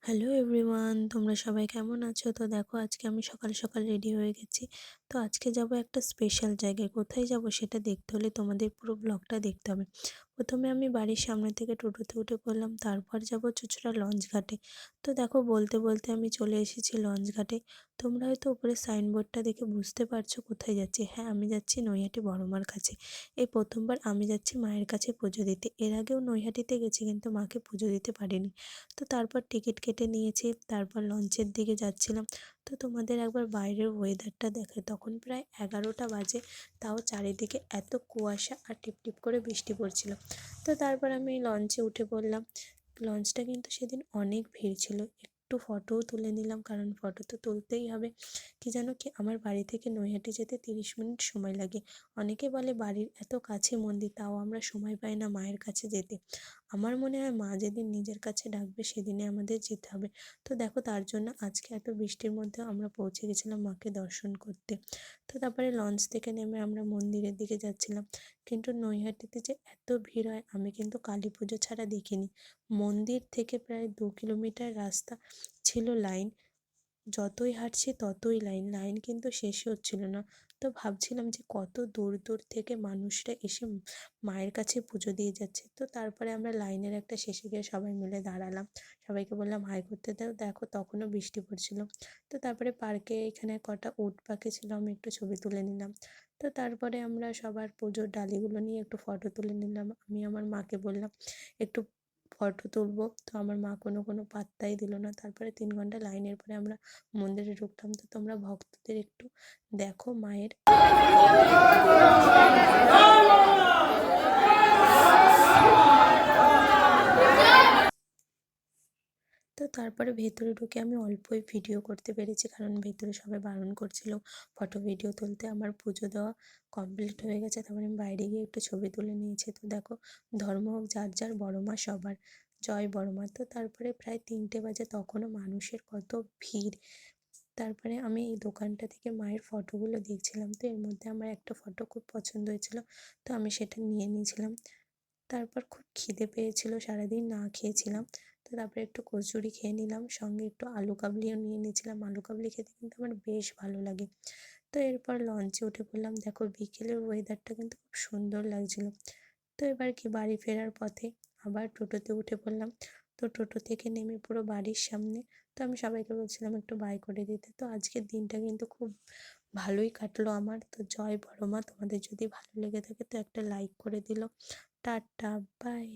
Hello everyone, তোমরা সবাই কেমন আছো? তো দেখো, আজকে আমি সকাল সকাল রেডি হয়ে গেছি। তো আজকে যাব একটা স্পেশাল জায়গায়। কোথায় যাব সেটা দেখতে হলে তোমাদের পুরো ব্লগটা দেখতে হবে। প্রথমে আমি বাড়ির সামনে থেকে টোটোতে উঠে পড়লাম, তারপর যাব চুঁচুড়া লঞ্চ ঘাটে। তো দেখো, বলতে বলতে আমি চলে এসেছি লঞ্চ ঘাটে। তোমরা হয়তো উপরে সাইনবোর্ডটা দেখে বুঝতে পারছো কোথায় যাচ্ছি। হ্যাঁ, আমি যাচ্ছি নৈহাটি বড় মার কাছে। এই প্রথমবার আমি যাচ্ছি মায়ের কাছে পুজো দিতে। এর আগেও নৈহাটিতে গেছি, কিন্তু মাকে পুজো দিতে পারিনি। তো তারপর টিকিট কেটে নিয়েছি, তারপর লঞ্চের দিকে যাচ্ছিলাম। তো তোমাদের একবার বাইরের ওয়েদারটা দেখে, তখন প্রায় 11টা বাজে, তাও চারিদিকে এত কুয়াশা আর টিপটিপ করে বৃষ্টি পড়ছিল। তো তারপর আমি লঞ্চে উঠে পড়লাম। লঞ্চটা কিন্তু সেদিন অনেক ভিড় ছিল। একটু ফটোও তুলে নিলাম, কারণ ফটো তো তুলতেই হবে। কি জানো কি, আমার বাড়ি থেকে নৈহাটি যেতে 30 মিনিট সময় লাগে। অনেকে বলে বাড়ির এত কাছে মন্দির, তাও আমরা সময় পাই না মায়ের কাছে যেতে। আমার মনে হয় মা যেদিন নিজের কাছে ডাকবে সেদিনে আমাদের যেতে হবে। তো দেখো, তার জন্য আজকে এত বৃষ্টির মধ্যে আমরা পৌঁছে গেছিলাম মাকে দর্শন করতে। তো তারপরে লঞ্চ থেকে নেমে আমরা মন্দিরের দিকে যাচ্ছিলাম। কিন্তু নৈহাটিতে যে এত ভিড় হয় আমি কিন্তু কালী পুজো ছাড়া দেখিনি। মন্দির থেকে প্রায় 2 কিলোমিটার রাস্তা ছিল লাইন। যতই হাঁটছি ততই লাইন, লাইন কিন্তু শেষই হচ্ছিল না। তো ভাবছিলাম যে কত দূর দূর থেকে মানুষরা এসে মায়ের কাছে পুজো দিয়ে যাচ্ছে। তো তারপরে আমরা লাইনের একটা শেষে গিয়ে সবাই মিলে দাঁড়ালাম। সবাইকে বললাম হাই করতে দাও। দেখো, তখনও বৃষ্টি পড়ছিল। তো তারপরে পার্কে এখানে কটা উট পাখি ছিল, আমি একটু ছবি তুলে নিলাম। তো তারপরে আমরা সবার পুজোর ডালিগুলো নিয়ে একটু ফটো তুলে নিলাম। আমি আমার মাকে বললাম একটু ফটো তুলবো, তো আমার মা কোনো পাত্তাই দিল না। তারপরে 3 ঘন্টা লাইনের পরে আমরা মন্দিরে ঢুকলাম। তো তোমরা ভক্তদের একটু দেখো মায়ের। তো তারপরে ভেতরে ঢুকে আমি অল্পই ভিডিও করতে পেরেছি, কারণ ভেতরে সবাই বারণ করছিল ফটো ভিডিও তুলতে। আমার পুজো দেওয়া কমপ্লিট হয়ে গেছে, তারপরে আমি বাইরে গিয়ে একটু ছবি তুলে নিয়েছি। তো দেখো, ধর্ম হোক যার যার, বড় মা সবার, জয় বড় মা। তো তারপরে প্রায় 3টে বাজে, তখনও মানুষের কত ভিড়। তারপরে আমি এই দোকানটা থেকে মায়ের ফটোগুলো দেখছিলাম। তো এর মধ্যে আমার একটা ফটো খুব পছন্দ হয়েছিল, তো আমি সেটা নিয়ে নিয়েছিলাম। তারপর খুব খিদে পেয়েছিল, সারাদিন না খেয়েছিলাম। তো তারপরে একটু কচুরি খেয়ে নিলাম, সঙ্গে একটু আলু কাবলিও নিয়ে নিয়েছিলাম। আলু কাবলি খেতে কিন্তু আমার বেশ ভালো লাগে। তো এরপর লঞ্চে উঠে পড়লাম। দেখো, বিকেলের ওয়েদারটা কিন্তু খুব সুন্দর লাগছিল। তো এবার কি, বাড়ি ফেরার পথে আবার টোটোতে উঠে পড়লাম। তো টোটো থেকে নেমে পুরো বাড়ির সামনে। তো আমি সবাইকে বলছিলাম একটু বাই করে দিতে। তো আজকের দিনটা কিন্তু খুব ভালোই কাটলো আমার। তো জয় বড় মা, তোমাদের যদি ভালো লেগে থাকে তো একটা লাইক করে দিলো। Tata, by.